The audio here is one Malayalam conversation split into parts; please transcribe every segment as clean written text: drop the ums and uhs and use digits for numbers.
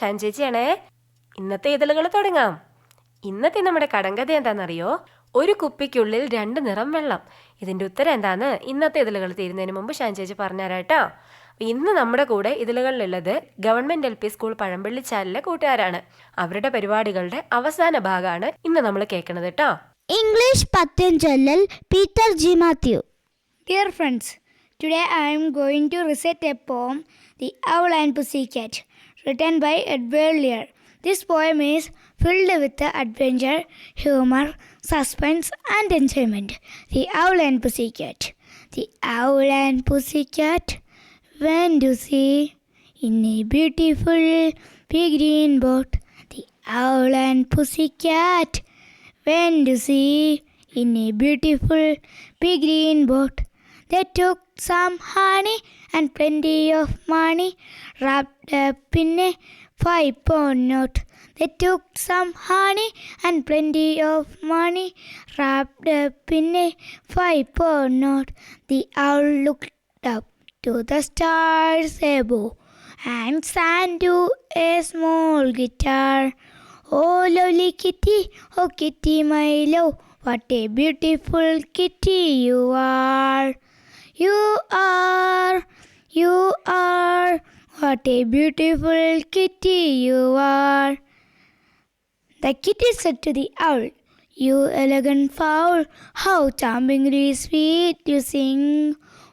ഷാൻ ചേച്ചിയാണേ. ഇന്നത്തെ ഇതളുകൾ തുടങ്ങാം. ഇന്നത്തെ നമ്മുടെ കടങ്കഥ എന്താണെന്നറിയോ? ഒരു കുപ്പിക്കുള്ളിൽ 2 നിറം വെള്ളം. ഇതിൻ്റെ ഉത്തരം എന്താന്ന് ഇന്നത്തെ ഇതളുകൾ തീരുന്നതിന് മുമ്പ് ഷാൻ ചേച്ചി പറഞ്ഞുതരാട്ടോ. ഇന്ന് നമ്മുടെ കൂടെ ഇതളുകളിലുള്ളത് ഗവൺമെൻറ് LP സ്കൂൾ പഴമ്പള്ളിച്ചാലിലെ കൂട്ടുകാരാണ്. അവരുടെ പരിപാടികളുടെ അവസാന ഭാഗമാണ് ഇന്ന് നമ്മൾ കേൾക്കുന്നത് കേട്ടോ. ഇംഗ്ലീഷ് പദ്യം ചൊല്ലൽ Peter G Mathew. Dear friends, today I am going to recite a poem, The Owl and Pussycat, written by Edward Lear. This poem is filled with adventure, humor, suspense and enjoyment. The Owl and Pussycat. The owl and pussycat went to sea in a beautiful big green boat. The owl and pussycat went to sea in a beautiful big green boat. They took some honey and plenty of money wrapped up in a 5-pound note. They took some honey and plenty of money wrapped up in a 5-pound note. The owl looked up to the stars above and sang to a small guitar. Oh lovely kitty, oh kitty my love, what a beautiful kitty you are. You are, what a beautiful kitty you are. The kitty said to the owl, you elegant fowl, how charmingly sweet you sing.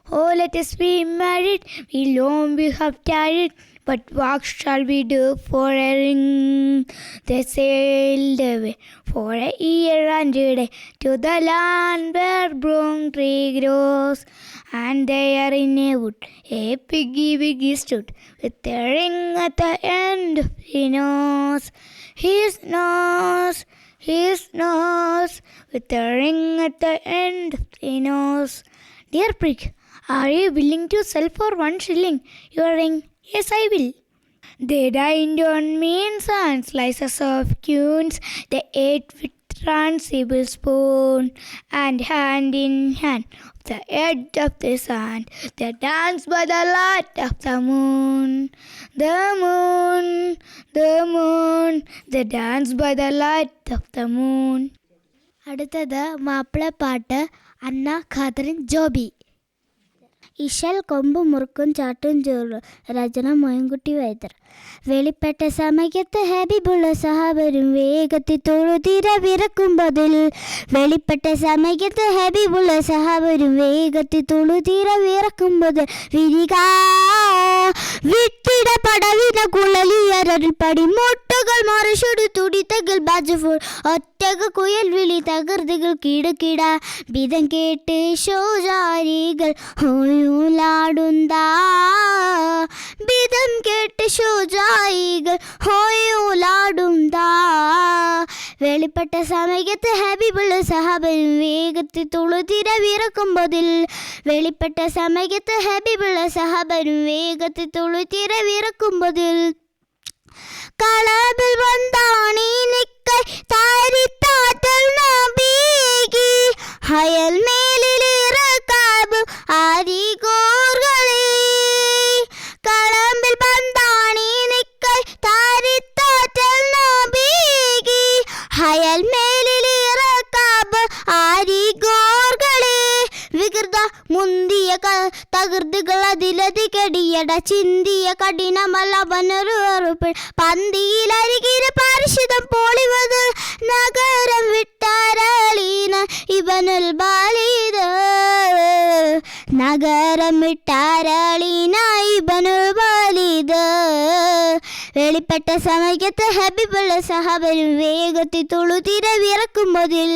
Oh, let us be married, we long we have tarried, but what shall we do for a ring? They sailed away for a year and a day to the land where broom tree grows. And there in a wood a piggy stood, with a ring at the end of his nose. His nose, with a ring at the end of his nose. Dear prig, are you willing to sell for 1 shilling your ring? Yes, I will. They dined on means and slices of quince. They ate with transable spoon, and hand in hand of the edge of the sand they danced by the light of the moon. The moon, they danced by the light of the moon. അടുത്തത് മാപ്പിളപ്പാട്ട് അന്ന ഖാദറിൻ ജോബി. ഇശൽ കൊമ്പ് മുറുക്കും ചാട്ടും ചോറും. രചന മോയൻകുട്ടി വൈദ്യർ. വെളിപ്പെട്ട സമയത്ത് ഹബീബുള്ള സഹാബരും വേഗത്തിൽ തൊഴുതിര വിറക്കുമ്പതിൽ. വെളിപ്പെട്ട സമയത്ത് ഹബീബുള്ള സഹാബരും വേഗത്തിൽ തൊഴുതിര വിറക്കുമ്പതിൽ. വിരിക വിട്ടിട പടവിന കുഴലിയരൽ പടി മുട്ടുകൾ മറിച്ചൊടു തുടിത്തകൾ ബാജഫോൾ ഒറ്റക കുയൽ വിളി തകർത്തുകൾ കിടക്കിട വിധം കേട്ട് ശോചാരികൾ ഹോയുലാടുന്താ. വിധം കേട്ട് ശോചാരികൾ ഹോയുലാടുന്താ. വെളിപ്പെട്ട സമയത്ത് ഹബീബുള്ള സഹാബരും വേഗത്തിൽ തൊഴുതിര വിറക്കുമ്പതിൽ. വെളിപ്പെട്ട സമയത്ത് ഹബീബുള്ള സഹാബരും വേഗത്തിൽ തൊഴുതിര വിറക്കുമ്പതിൽ. കളബിൽ വന്താണി നിക്കൈ താരിത്താറ്റൽ നബീകി ഹയൽ മേലിലിറക്കാബ് ആരികോർകളെ. കളബിൽ വന്താണി നിക്കൈ താരിത്താറ്റൽ നബീകി ഹയൽ മേലിലിറക്കാബ് ആരികോർകളെ. വികൃത മുന്തിയ തകൃതികൾ അതിലധികടിയട ചിന്തിയ കഠിനമല്ലവനൊരു അറുപ്പിൽ. പന്തിയിലരികിൽ പരിശുദ്ധം പോളിവത് നഗരം വിട്ടാരളീന ഇവനുൽ ബാലിദ്. നഗരം വിട്ടാരളീന ഇവനുൽ ബാലിദ്. വെളിപ്പെട്ട സമയത്ത് ഹബീബുള്ള സഹാബരും വേഗത്തിൽ തൊഴുതിര വിറക്കുമ്പതിൽ.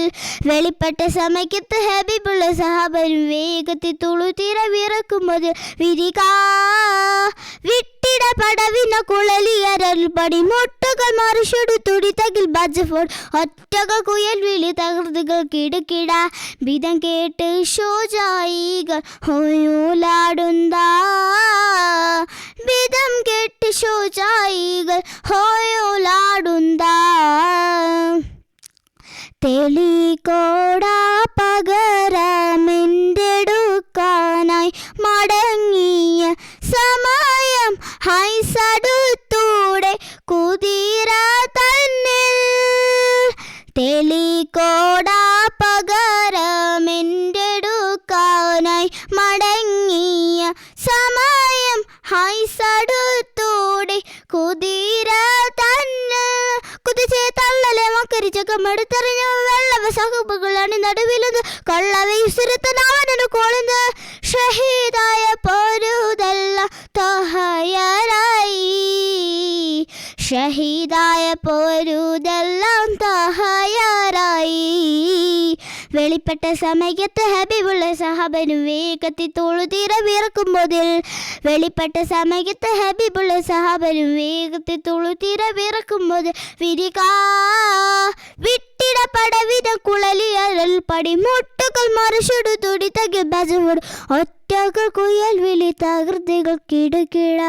വെളിപ്പെട്ട സമയത്ത് ഹബീബുള്ള സഹാബരും വേഗത്തിൽ തൊഴുതിര വിറക്കുമ്പതിൽ. വിരിക വിട്ടിട പടവിന കുഴലിയരൽ പടി മുട്ടുകൾ മറിച്ചൊടു തുടിത്തകിൽ ബാജഫോൾ ഒറ്റകൾ കുയൽ വിളി തകർത്തുകൾ കിടക്കിട വിധം കേട്ട് ശോചായികൾ ഹോയുലാടുന്താ. വിധം കേട്ട് ശോചായികൾ ഹോയുലാടുന്താ. തെളികോടാ പകരമെന്തെടുക്കാനായി മടങ്ങിയ സമയം ഹൈസടുത്തൂടെ ചക്കമെടുത്തെറിഞ്ഞ വെള്ള സഹബുകളാണ് നടുവിലത് കൊള്ളവീസുരത്തനാവനു കൊളുന്ന് ഷഹീദായ പോരുതെല്ലാം തഹയാറായി ഷഹീദായ പോരുതെല്ലാം തഹയാറായി വെളിപ്പെട്ട സമയത്ത് ഹബീബുള്ള സഹാബനു വേഗത്തിൽ തൊഴുതീര വിറക്കുമ്പോതിൽ വെളിപ്പെട്ട സമയത്ത് ഹബീബുള്ള സഹാബനു വേഗത്തിൽ തൊഴുതീര വിറക്കുമ്പോതിൽ വിരിക വിട്ടിട പടവിധ കുളലിയൽ പടിമുട്ടുകൾ മറിച്ചിടു തുടി തകി ബജവോട് ഒറ്റകൾ കുയൽ വിളി തകൃതികൾ കിടുകിട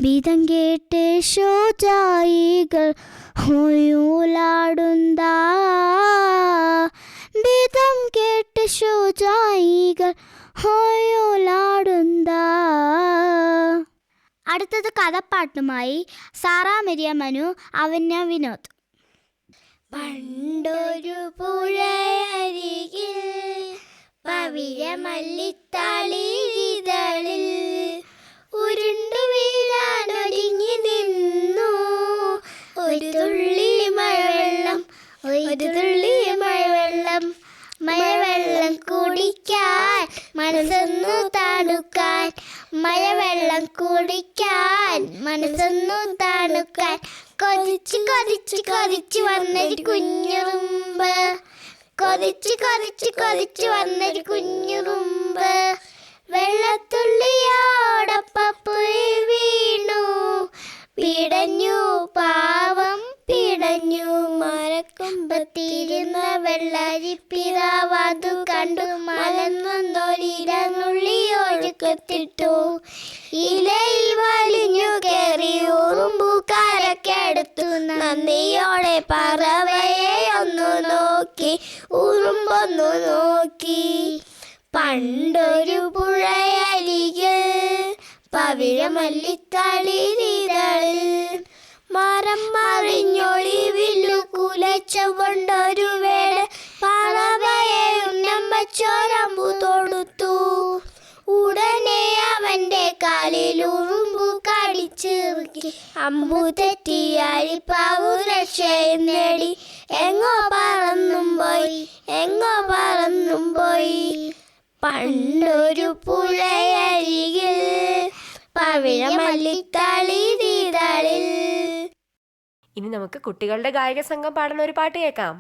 ബീതം കേട്ട് ഷോജായികൾ ഹോയൂലാടുന്താ ബീതം കേട്ട് ഷോജായികൾ ഹോയൂലാടുന്താ. അടുത്തത് കഥപ്പാട്ടുമായി സാറാ മരിയ മനു, അവന്യ വിനോദ്. പണ്ടൊരു പുഴയരികിൽ പവിഴമല്ലിത്തളിരിതളിൽ ഉരുണ്ടു വീഴാനൊരുങ്ങി നിന്നു ഒരു തുള്ളി മഴവെള്ളം, ഒരു തുള്ളി മഴവെള്ളം. മഴവെള്ളം കുടിക്കാൻ മനസ്സൊന്നു തണുക്കാൻ, മഴവെള്ളം കുടിക്കാൻ മനസ്സൊന്നു തണുക്കാൻ. കൊതിച്ച് കൊതിച്ച് കൊതിച്ച് വന്നൊരു കുഞ്ഞുറുമ്പ്, കൊതിച്ച് കൊതിച്ച് കൊതിച്ച് വന്നൊരു കുഞ്ഞുറുമ്പ് വെള്ളത്തുള്ളിയോടൊപ്പം വീണു. പിടഞ്ഞു പാവം പിടഞ്ഞു, മരക്കൊമ്പത്തിരുന്ന വെള്ളരിപ്പിതാവതു കണ്ടു മലന്നൊരിരനുള്ളി ഒഴുക്കത്തിട്ടു. ഇലയിൽ വലിഞ്ഞു കയറി ഉറുമ്പു കരക്കെടുത്തു. നന്ദിയോടെ പറവയെ ഒന്നു നോക്കി, ഉറുമ്പൊന്നു നോക്കി. പണ്ടൊരു പുഴയരികിൽ പവിഴമല്ലിത്തളിരിതളിൽ മരം മറിഞ്ഞൊളിവില്ലു കുലച്ചുകൊണ്ടൊരു വേട പറവയെ ഉന്നമ്പച്ചോരമ്പു തൊടുത്തു. ഉടനെ അവന്റെ കാലിൽ ഉറുമ്പു കടിച്ചിറുക്കി. അമ്പു തെറ്റിയായി പാവു രക്ഷയും നേടി. എങ്ങോ പറന്നും പോയി, എങ്ങോ പറന്നും പോയി. പണ്ടൊരു പുഴയരികിൽ പവിഴമല്ലിത്തളിരിതളിൽ. ഇനി നമുക്ക് കുട്ടികളുടെ ഗായക സംഘം പാടുന്ന ഒരു പാട്ട് കേൾക്കാം.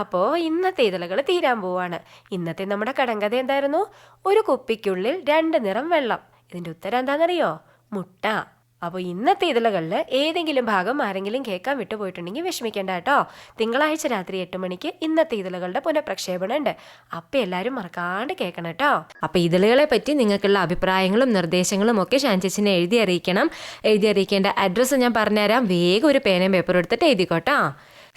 അപ്പോൾ ഇന്നത്തെ ഇതളുകൾ തീരാൻ പോവാണ്. ഇന്നത്തെ നമ്മുടെ കടങ്കഥ എന്തായിരുന്നു? ഒരു കുപ്പിക്കുള്ളിൽ 2 നിറം വെള്ളം. ഇതിൻ്റെ ഉത്തരം എന്താണെന്നറിയോ? മുട്ട. അപ്പോൾ ഇന്നത്തെ ഇതളുകളിൽ ഏതെങ്കിലും ഭാഗം ആരെങ്കിലും കേൾക്കാൻ വിട്ടുപോയിട്ടുണ്ടെങ്കിൽ വിഷമിക്കേണ്ട കേട്ടോ. തിങ്കളാഴ്ച രാത്രി 8 മണിക്ക് ഇന്നത്തെ ഇതളുകളുടെ പുനഃപ്രക്ഷേപണം ഉണ്ട്. അപ്പം എല്ലാവരും മറക്കാണ്ട് കേൾക്കണം കേട്ടോ. അപ്പോൾ ഇതളുകളെ പറ്റി നിങ്ങൾക്കുള്ള അഭിപ്രായങ്ങളും നിർദ്ദേശങ്ങളും ഒക്കെ ഷാൻചേച്ചിനെ എഴുതി അറിയിക്കണം. എഴുതി അറിയിക്കേണ്ട അഡ്രസ്സ് ഞാൻ പറഞ്ഞുതരാം. വേഗം ഒരു പേനയും പേപ്പറും എടുത്തിട്ട് എഴുതിക്കോട്ടോ.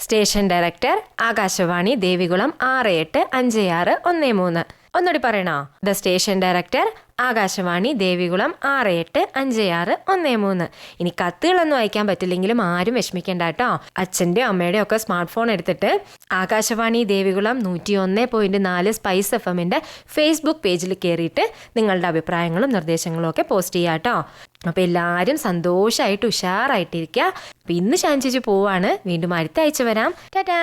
Station director Akashvani Devikulam 685613. ഒന്നുകൂടി പറയണോ? The station director Akashvani Devikulam 685613. ഇനി കത്തുകളൊന്നും അയക്കാൻ പറ്റില്ലെങ്കിലും ആരും വിഷമിക്കേണ്ട കേട്ടോ. അച്ഛൻ്റെയോ അമ്മയുടെയോ ഒക്കെ സ്മാർട്ട് ഫോൺ എടുത്തിട്ട് ആകാശവാണി ദേവികുളം 101.4 സ്പൈസ് FM-ന്റെ ഫേസ്ബുക്ക് പേജിൽ കയറിയിട്ട് നിങ്ങളുടെ അഭിപ്രായങ്ങളും നിർദ്ദേശങ്ങളും ഒക്കെ പോസ്റ്റ് ചെയ്യാം കേട്ടോ. അപ്പോൾ എല്ലാവരും സന്തോഷമായിട്ട് ഉഷാറായിട്ടിരിക്കുക. അപ്പോൾ ഇന്ന് ഷാൻ ചേച്ചി പോവാണ്. വീണ്ടും അടുത്ത ആഴ്ച വരാം. ടാറ്റാ.